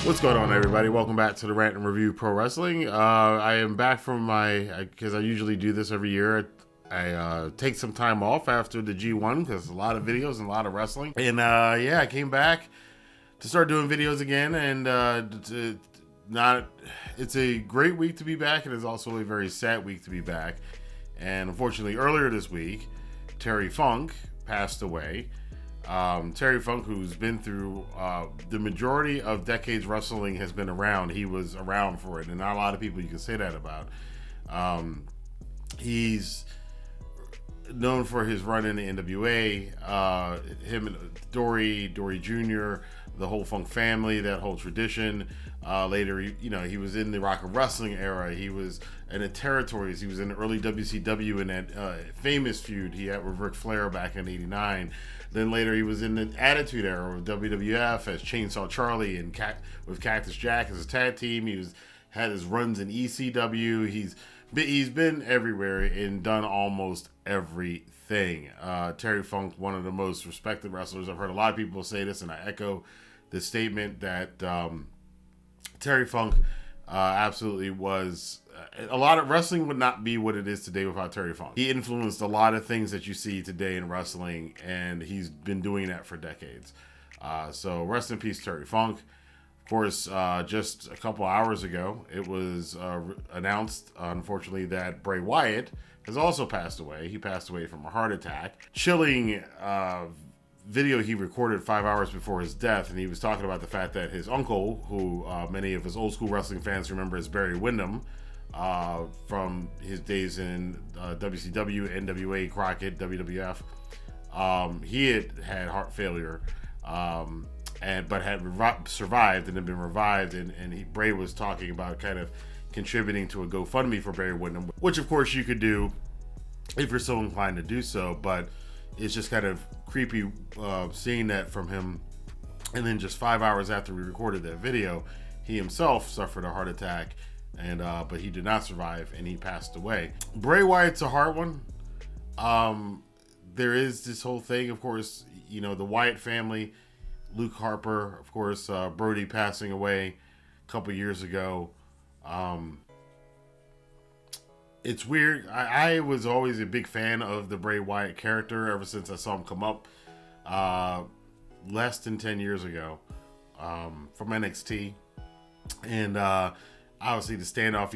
What's going on, everybody? Welcome back to the Rantin Review Pro Wrestling. I am back from because I usually do this every year. I take some time off after the G1 because a lot of videos and a lot of wrestling. And I came back to start doing videos again. And it's a great week to be back. It is also a very sad week to be back. And unfortunately, earlier this week, Terry Funk passed away. Terry Funk, who's been through the majority of decades wrestling, has been around. He was around for it, and not a lot of people you can say that about. He's known for his run in the NWA, him and Dory Jr., the whole Funk family, that whole tradition. Later, he was in the Rock and Wrestling era. He was in the Territories. He was in the early WCW in that famous feud he had with Ric Flair back in '89. Then later, he was in the Attitude Era with WWF as Chainsaw Charlie and with Cactus Jack as a tag team. He had his runs in ECW. He's been everywhere and done almost everything. Terry Funk, one of the most respected wrestlers. I've heard a lot of people say this, and I echo the statement that Terry Funk absolutely was. A lot of wrestling would not be what it is today without Terry Funk. He influenced a lot of things that you see today in wrestling, and he's been doing that for decades. So rest in peace, Terry Funk. Of course, just a couple hours ago, it was announced, unfortunately, that Bray Wyatt has also passed away. He passed away from a heart attack. Chilling video he recorded 5 hours before his death, and he was talking about the fact that his uncle, who many of his old school wrestling fans remember as Barry Windham, from his days in WCW, NWA, Crockett, WWF, he had heart failure, but had survived and had been revived, and Bray was talking about kind of contributing to a GoFundMe for Barry Windham, which of course you could do if you're so inclined to do so, but it's just kind of creepy seeing that from him. And then just 5 hours after we recorded that video, he himself suffered a heart attack, and but he did not survive, and he passed away. Bray Wyatt's a hard one. There is this whole thing, of course, the Wyatt family, Luke Harper, of course, Brody passing away a couple years ago. It's weird. I was always a big fan of the Bray Wyatt character ever since I saw him come up less than 10 years ago from NXT. And obviously the standoff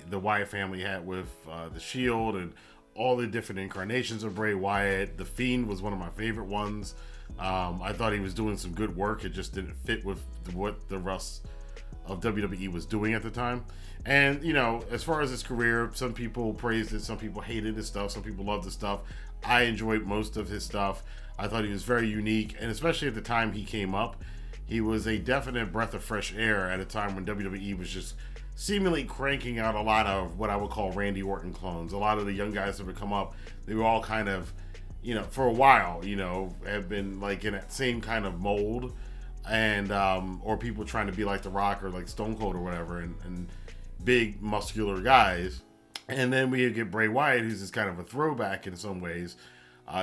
the Wyatt family had with the Shield and all the different incarnations of Bray Wyatt. The Fiend was one of my favorite ones. I thought he was doing some good work. It just didn't fit with what the rest of WWE was doing at the time. And, as far as his career, some people praised it, some people hated his stuff, some people loved his stuff. I enjoyed most of his stuff. I thought he was very unique, and especially at the time he came up, he was a definite breath of fresh air at a time when WWE was just seemingly cranking out a lot of what I would call Randy Orton clones. A lot of the young guys that would come up, they were all kind of, for a while, have been like in that same kind of mold, and or people trying to be like The Rock or like Stone Cold or whatever, and big muscular guys. And then we get Bray Wyatt, who's just kind of a throwback in some ways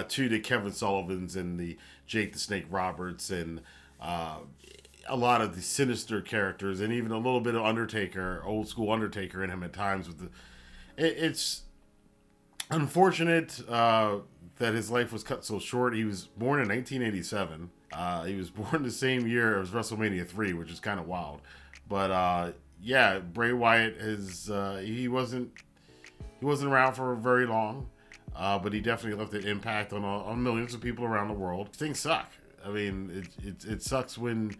to the Kevin Sullivans and the Jake the Snake Roberts and a lot of the sinister characters, and even a little bit of Undertaker, old school Undertaker in him at times. It's unfortunate that his life was cut so short. He was born in 1987. He was born the same year as WrestleMania 3, which is kind of wild. But Bray Wyatt he wasn't around for very long, but he definitely left an impact on millions of people around the world. Things suck. I mean, it sucks when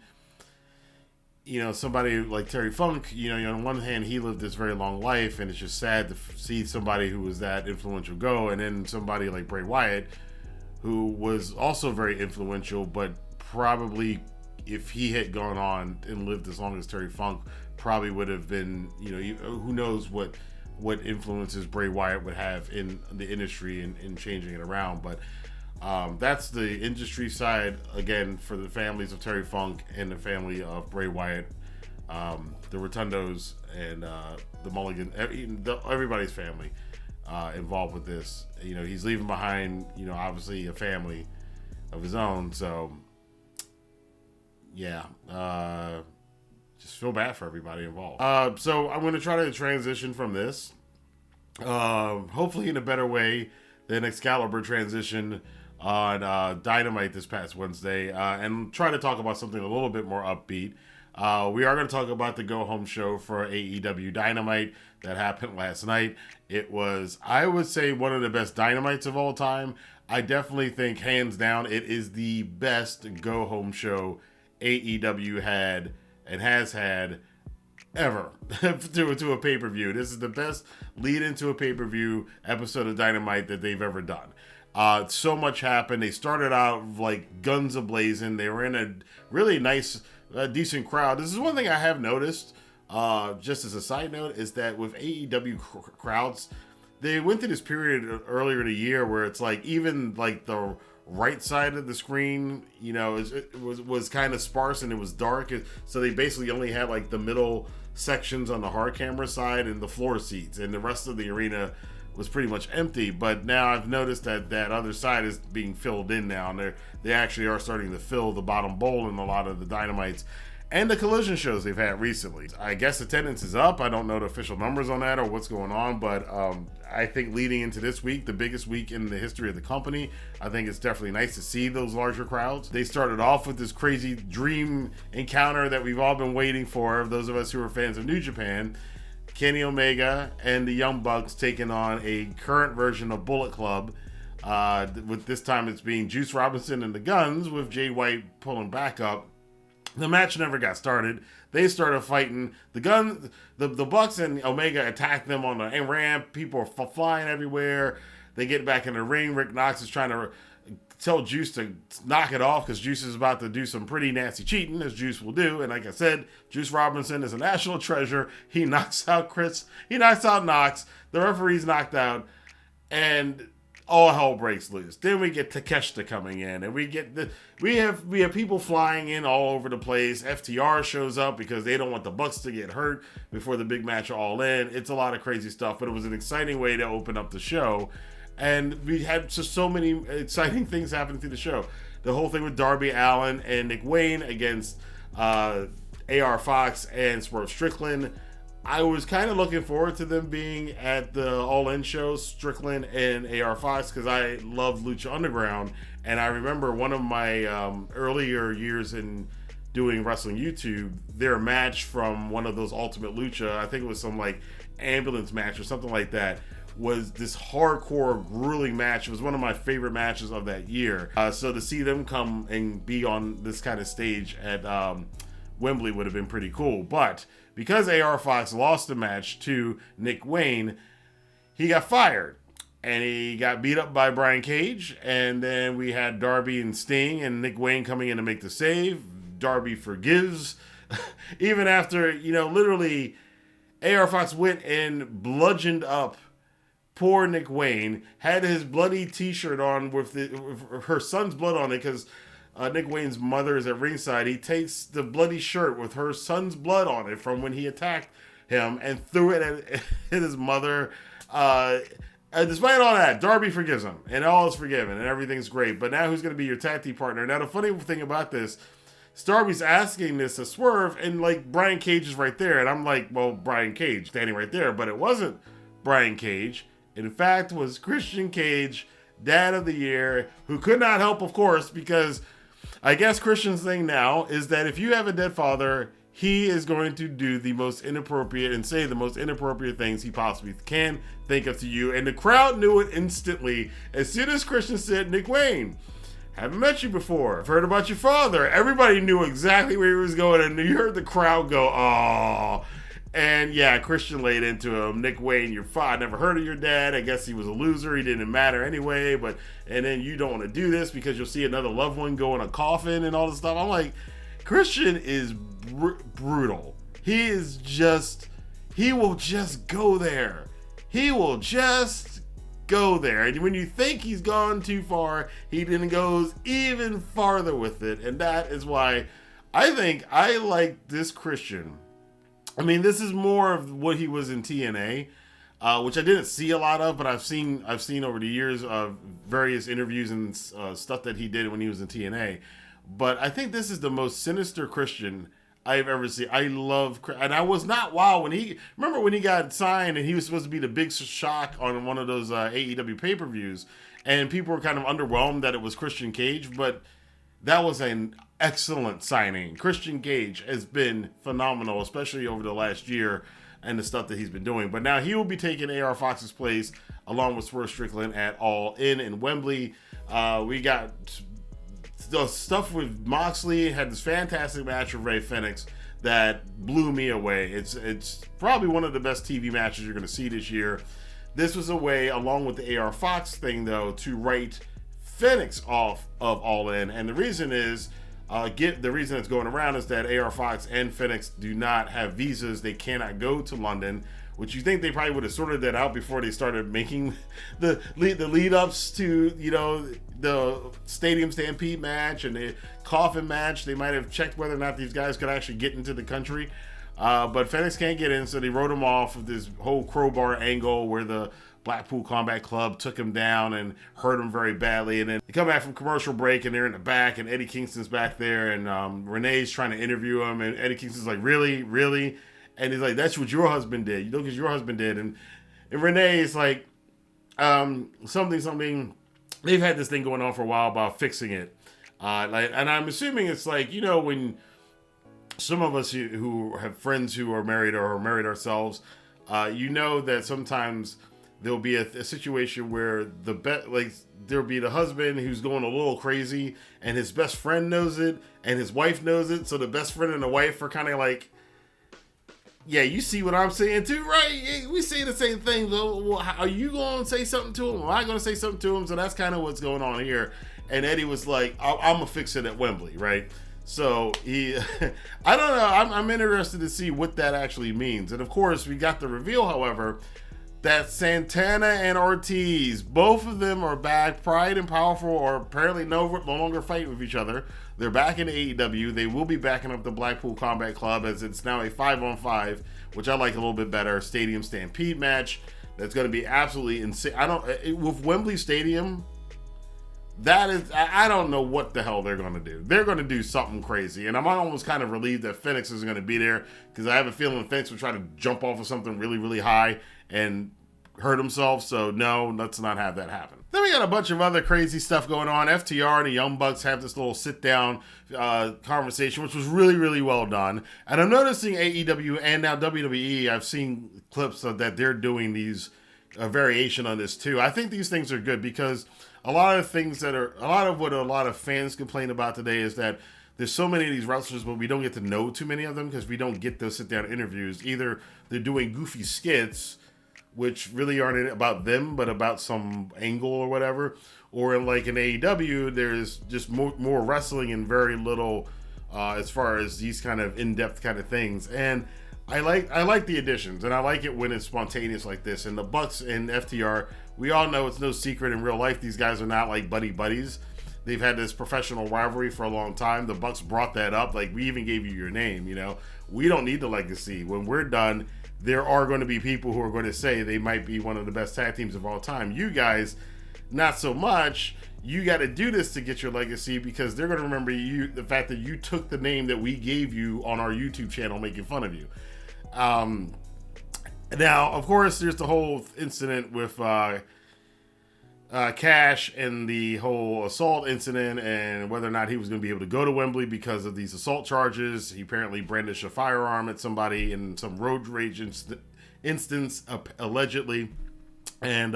somebody like Terry Funk. On one hand, he lived this very long life, and it's just sad to see somebody who was that influential go, and then somebody like Bray Wyatt, who was also very influential, but probably if he had gone on and lived as long as Terry Funk, probably would have been, who knows what influences Bray Wyatt would have in the industry and changing it around. But that's the industry side, again, for the families of Terry Funk and the family of Bray Wyatt, the Rotundos and the Mulligan, everybody's family involved with this. He's leaving behind, obviously a family of his own. So, yeah, just feel bad for everybody involved. So I'm going to try to transition from this, hopefully in a better way than Excalibur transition on Dynamite this past Wednesday, and try to talk about something a little bit more upbeat. We are going to talk about the go-home show for AEW Dynamite that happened last night. It was, I would say, one of the best Dynamites of all time. I definitely think, hands down, it is the best go-home show AEW had and has had ever to a pay-per-view. This is the best lead into a pay-per-view episode of Dynamite that they've ever done. So much happened. They started out like guns a-blazing. They were in a really nice, decent crowd. This is one thing I have noticed, just as a side note, is that with AEW crowds, they went through this period earlier in the year where it's like even like the right side of the screen, you know, it was kind of sparse and it was dark. So they basically only had like the middle sections on the hard camera side and the floor seats, and the rest of the arena was pretty much empty. But now I've noticed that that other side is being filled in now, and they actually are starting to fill the bottom bowl in a lot of the Dynamites and the Collision shows they've had recently. I guess attendance is up. I don't know the official numbers on that or what's going on, but I think leading into this week, the biggest week in the history of the company, I think it's definitely nice to see those larger crowds. They started off with this crazy dream encounter that we've all been waiting for, those of us who are fans of New Japan. Kenny Omega and the Young Bucks taking on a current version of Bullet Club. With this time it's being Juice Robinson and the Guns, with Jay White pulling back up. The match never got started. They started fighting. The Guns, the Bucks and Omega attacked them on the ramp. People are flying everywhere. They get back in the ring. Rick Knox is trying to tell Juice to knock it off because Juice is about to do some pretty nasty cheating, as Juice will do. And like I said, Juice Robinson is a national treasure. He knocks out He knocks out Knox. The referee's knocked out. And all hell breaks loose. Then we get Takeshita coming in, and we have people flying in all over the place. FTR shows up because they don't want the Bucks to get hurt before the big match All In. It's a lot of crazy stuff, but it was an exciting way to open up the show, and we had just so many exciting things happen through the show. The whole thing with Darby Allin and Nick Wayne against AR Fox and Swerve Strickland. I was kind of looking forward to them being at the All In shows, Strickland and AR Fox, because I love Lucha Underground. And I remember one of my earlier years in doing wrestling YouTube, their match from one of those Ultimate Lucha, I think it was some like ambulance match or something like that, was this hardcore, grueling match. It was one of my favorite matches of that year. So to see them come and be on this kind of stage at Wembley would have been pretty cool. But because AR Fox lost the match to Nick Wayne, he got fired. And he got beat up by Brian Cage. And then we had Darby and Sting and Nick Wayne coming in to make the save. Darby forgives. Even after, literally AR Fox went and bludgeoned up poor Nick Wayne, had his bloody t-shirt on with her son's blood on it, because Nick Wayne's mother is at ringside. He takes the bloody shirt with her son's blood on it from when he attacked him and threw it at his mother. Despite all that, Darby forgives him, and all is forgiven, and everything's great. But now who's going to be your tag team partner? Now, the funny thing about this, Darby's asking this to Swerve, and like Brian Cage is right there, and I'm like, well, Brian Cage standing right there, but it wasn't Brian Cage. In fact, it was Christian Cage, Dad of the Year, who could not help, of course, because I guess Christian's thing now is that if you have a dead father, he is going to do the most inappropriate and say the most inappropriate things he possibly can think of to you. And the crowd knew it instantly. As soon as Christian said, Nick Wayne, haven't met you before. I've heard about your father. Everybody knew exactly where he was going, and you heard the crowd go, oh. And yeah, Christian laid into him. Nick Wayne, your father, never heard of your dad. I guess he was a loser. He didn't matter anyway. And then you don't want to do this because you'll see another loved one go in a coffin and all this stuff. I'm like, Christian is brutal. He will just go there. He will just go there. And when you think he's gone too far, he then goes even farther with it. And that is why I think I like this Christian. I mean, this is more of what he was in TNA, which I didn't see a lot of, but I've seen over the years of various interviews and stuff that he did when he was in TNA. But I think this is the most sinister Christian I've ever seen. I love, and I was not wild when he got signed and he was supposed to be the big shock on one of those AEW pay-per-views, and people were kind of underwhelmed that it was Christian Cage, but that was an excellent signing. Christian Cage has been phenomenal, especially over the last year and the stuff that he's been doing. But now he will be taking AR Fox's place along with Swerve Strickland at All In Wembley. We got the stuff with Moxley, had this fantastic match with Rey Fenix that blew me away. It's probably one of the best TV matches you're going to see this year. This was a way, along with the AR Fox thing, though, to write Fenix off of All In. And the reason is, the reason it's going around is that AR Fox and Fenix do not have visas. They cannot go to London, which you think they probably would have sorted that out before they started making the lead-ups to, the Stadium Stampede match and the Coffin match. They might have checked whether or not these guys could actually get into the country. But Fenix can't get in, so they wrote him off with this whole crowbar angle where the Blackpool Combat Club took him down and hurt him very badly. And then they come back from commercial break and they're in the back and Eddie Kingston's back there and Renee's trying to interview him and Eddie Kingston's like, really? And he's like, that's what your husband did. Because your husband did. And Renee is like, something. They've had this thing going on for a while about fixing it. And I'm assuming it's like, when some of us who have friends who are married or are married ourselves, that sometimes there'll be a situation where there'll be the husband who's going a little crazy and his best friend knows it and his wife knows it. So the best friend and the wife are kind of like, yeah, you see what I'm saying too, right? We say the same thing. Well, are you going to say something to him? Am I going to say something to him? So that's kind of what's going on here. And Eddie was like, I'm going to fix it at Wembley, right? So I don't know. I'm interested to see what that actually means. And of course, we got the reveal, however, that Santana and Ortiz, both of them are back, Pride and Powerful, are apparently no longer fighting with each other. They're back in AEW. They will be backing up the Blackpool Combat Club as it's now a 5-on-5, which I like a little bit better, Stadium Stampede match. That's going to be absolutely insane. With Wembley Stadium, I don't know what the hell they're going to do. They're going to do something crazy. And I'm almost kind of relieved that Fenix isn't going to be there because I have a feeling Fenix will try to jump off of something really, really high and hurt himself. So no, let's not have that happen. Then we got a bunch of other crazy stuff going on. FTR and the Young Bucks have this little sit-down conversation, which was really, really well done. And I'm noticing AEW and now WWE, I've seen clips of that they're doing these variation on this too. I think these things are good because a lot of what a lot of fans complain about today is that there's so many of these wrestlers, but we don't get to know too many of them because we don't get those sit-down interviews. Either they're doing goofy skits, which really aren't about them, but about some angle or whatever. Or like in AEW, there's just more wrestling and very little as far as these kind of in-depth kind of things. And I like the additions, and I like it when it's spontaneous like this. And the Bucks and FTR, we all know it's no secret in real life. These guys are not like buddies. They've had this professional rivalry for a long time. The Bucks brought that up. Like, we even gave you your name, We don't need the legacy. When we're done, there are going to be people who are going to say they might be one of the best tag teams of all time. You guys, not so much. You got to do this to get your legacy because they're going to remember you, the fact that you took the name that we gave you on our YouTube channel making fun of you. Now, of course, there's the whole incident with Cash and the whole assault incident and whether or not he was going to be able to go to Wembley because of these assault charges. He apparently brandished a firearm at somebody in some road rage instance, allegedly. And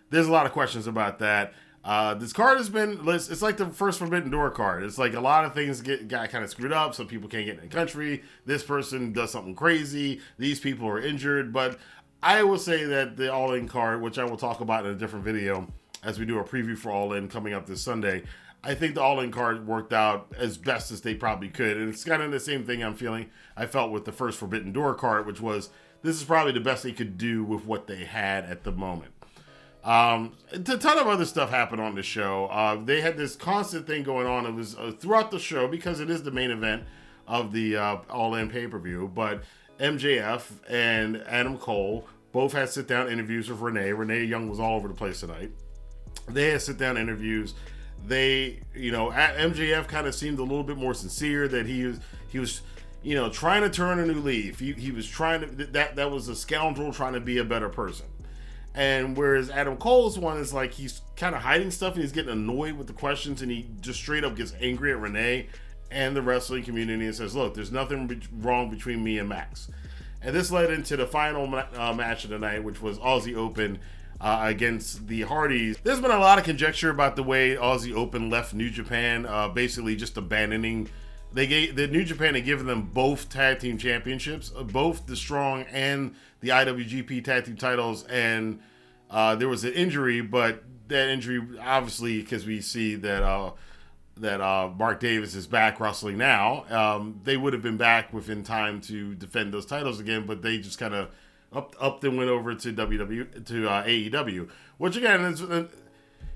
there's a lot of questions about that. This card has been, it's like the first Forbidden Door card. It's like a lot of things got kind of screwed up. Some people can't get in the country. This person does something crazy. These people are injured. But I will say that the All In card, which I will talk about in a different video as we do a preview for All In coming up this Sunday, I think the All In card worked out as best as they probably could. And it's kind of the same thing I felt with the first Forbidden Door card, which was this is probably the best they could do with what they had at the moment. A ton of other stuff happened on the show. They had this constant thing going on. It was throughout the show because it is the main event of the All In pay-per-view. But MJF and Adam Cole both had sit-down interviews with Renee. Renee Young was all over the place tonight. They had sit-down interviews. They, MJF kind of seemed a little bit more sincere that he trying to turn a new leaf. He was trying to, that was a scoundrel trying to be a better person. And whereas Adam Cole's one is like he's kind of hiding stuff and he's getting annoyed with the questions and he just straight up gets angry at Renee and the wrestling community and says, look, there's nothing wrong between me and Max. And this led into the final match of the night, which was Aussie Open against the Hardys. There's been a lot of conjecture about the way Aussie Open left New Japan, basically just abandoning. The New Japan had given them both tag team championships, both the Strong and the IWGP tag team titles, and there was an injury, but that injury, obviously, because we see that Mark Davis is back wrestling now, they would have been back within time to defend those titles again, but they just kind of up and went over to AEW, which again is.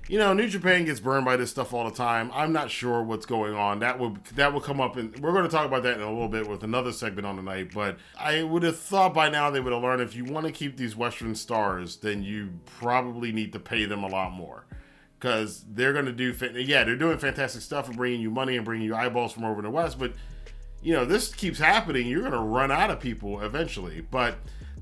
New Japan gets burned by this stuff all the time. I'm not sure what's going on. That will come up, and we're going to talk about that in a little bit with another segment on the night. But I would have thought by now they would have learned if you want to keep these Western stars, then you probably need to pay them a lot more, because they're going to do. They're doing fantastic stuff and bringing you money and bringing you eyeballs from over in the West. But this keeps happening. You're going to run out of people eventually. But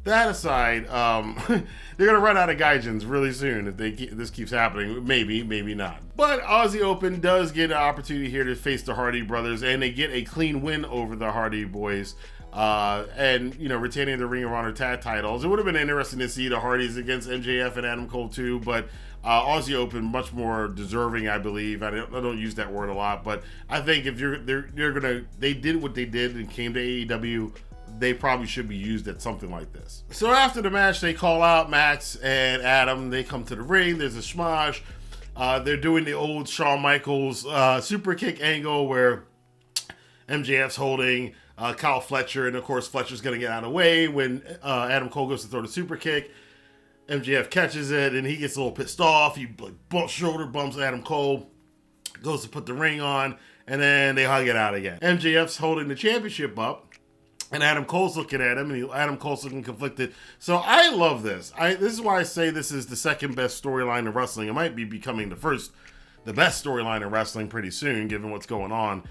that aside, they're going to run out of Gaijins really soon if this keeps happening. Maybe, maybe not. But Aussie Open does get an opportunity here to face the Hardy brothers, and they get a clean win over the Hardy boys, and retaining the Ring of Honor tag titles. It would have been interesting to see the Hardys against MJF and Adam Cole too, but Aussie Open much more deserving, I believe. I don't use that word a lot, but I think if they did what they did and came to AEW, they probably should be used at something like this. So after the match, they call out Max and Adam. They come to the ring. There's a smosh. They're doing the old Shawn Michaels super kick angle where MJF's holding Kyle Fletcher, and of course Fletcher's going to get out of the way when Adam Cole goes to throw the super kick. MJF catches it, and he gets a little pissed off. He shoulder bumps Adam Cole, goes to put the ring on, and then they hug it out again. MJF's holding the championship up, and Adam Cole's looking at him, and Adam Cole's looking conflicted. So I love this. This is why I say this is the second best storyline in wrestling. It might be becoming the best storyline in wrestling pretty soon, given what's going on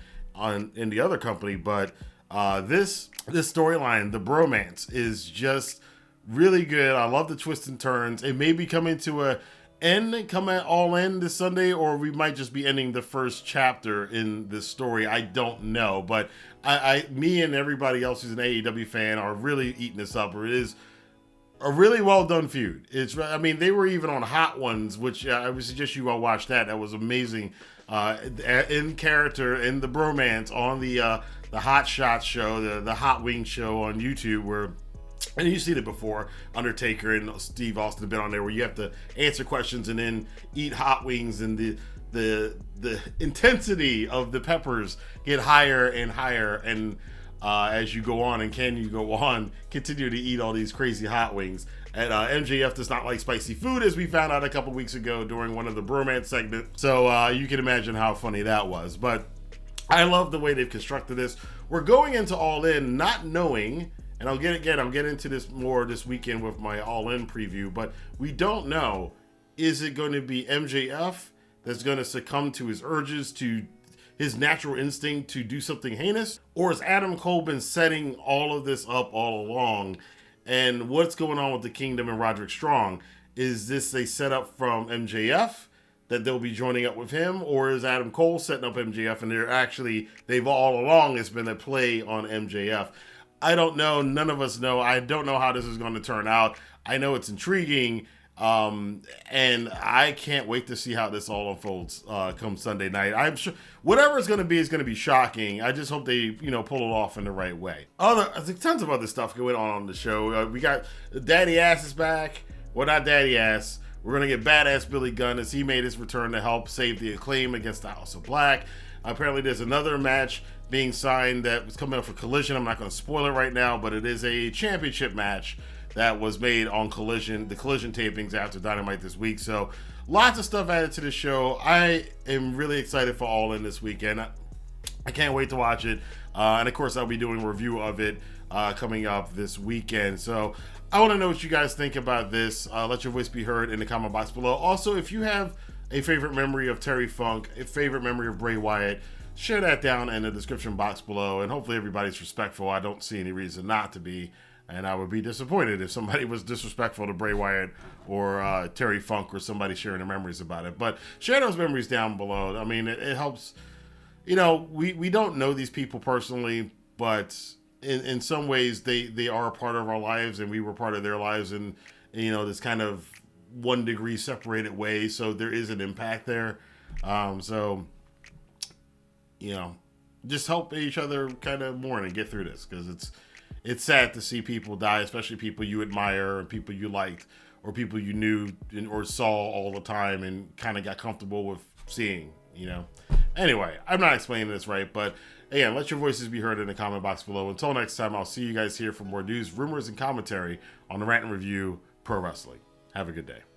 in the other company. But this storyline, the bromance, is just really good. I love the twists and turns. It may be coming to a end, coming all in this Sunday, or we might just be ending the first chapter in this story. I don't know, but me and everybody else who's an AEW fan are really eating this up. Or it is a really well done feud. They were even on Hot Ones, which I would suggest you all watch that. That was amazing. In character, in the bromance on the Hot Shots show, the Hot Wings show on YouTube, where. And you've seen it before. Undertaker and Steve Austin have been on there, where you have to answer questions and then eat hot wings, and the intensity of the peppers get higher and higher, and as you go on, and continue to eat all these crazy hot wings. And MJF does not like spicy food, as we found out a couple weeks ago during one of the bromance segments. So you can imagine how funny that was. But I love the way they've constructed this. We're going into All In not knowing. And I'll get into this more this weekend with my All In preview, but we don't know, is it going to be MJF that's going to succumb to his urges, to his natural instinct to do something heinous? Or has Adam Cole been setting all of this up all along? And what's going on with the Kingdom and Roderick Strong? Is this a setup from MJF that they'll be joining up with him? Or is Adam Cole setting up MJF and they've all along, it's been a play on MJF? I don't know. None of us know. I don't know how this is going to turn out. I know it's intriguing, and I can't wait to see how this all unfolds come Sunday night. I'm sure whatever it's going to be shocking. I just hope they, pull it off in the right way. Tons of other stuff going on the show. We got Daddy Ass is back. Well, not Daddy Ass. We're going to get Badass Billy Gunn as he made his return to help save the Acclaim against the House of Black. Apparently, there's another match being signed that was coming up for Collision. I'm not going to spoil it right now, but it is a championship match that was made on the Collision tapings after Dynamite this week. So lots of stuff added to the show. I am really excited for All In this weekend. I can't wait to watch it. And of course, I'll be doing a review of it coming up this weekend. So I want to know what you guys think about this. Let your voice be heard in the comment box below. Also, if you have a favorite memory of Terry Funk, a favorite memory of Bray Wyatt, share that down in the description box below, and hopefully everybody's respectful. I don't see any reason not to be, and I would be disappointed if somebody was disrespectful to Bray Wyatt or Terry Funk or somebody sharing their memories about it. But share those memories down below. I mean, it helps. You know, we don't know these people personally, but in some ways they are a part of our lives, and we were part of their lives in, you know, this kind of 1 degree separated way. So there is an impact there. So, you know, just help each other kind of mourn and get through this, because it's sad to see people die, especially people you admire and people you liked or people you knew or saw all the time and kind of got comfortable with seeing, you know. Anyway, I'm not explaining this right, but again, let your voices be heard in the comment box below. Until next time, I'll see you guys here for more news, rumors, and commentary on the Rantin Review Pro Wrestling. Have a good day.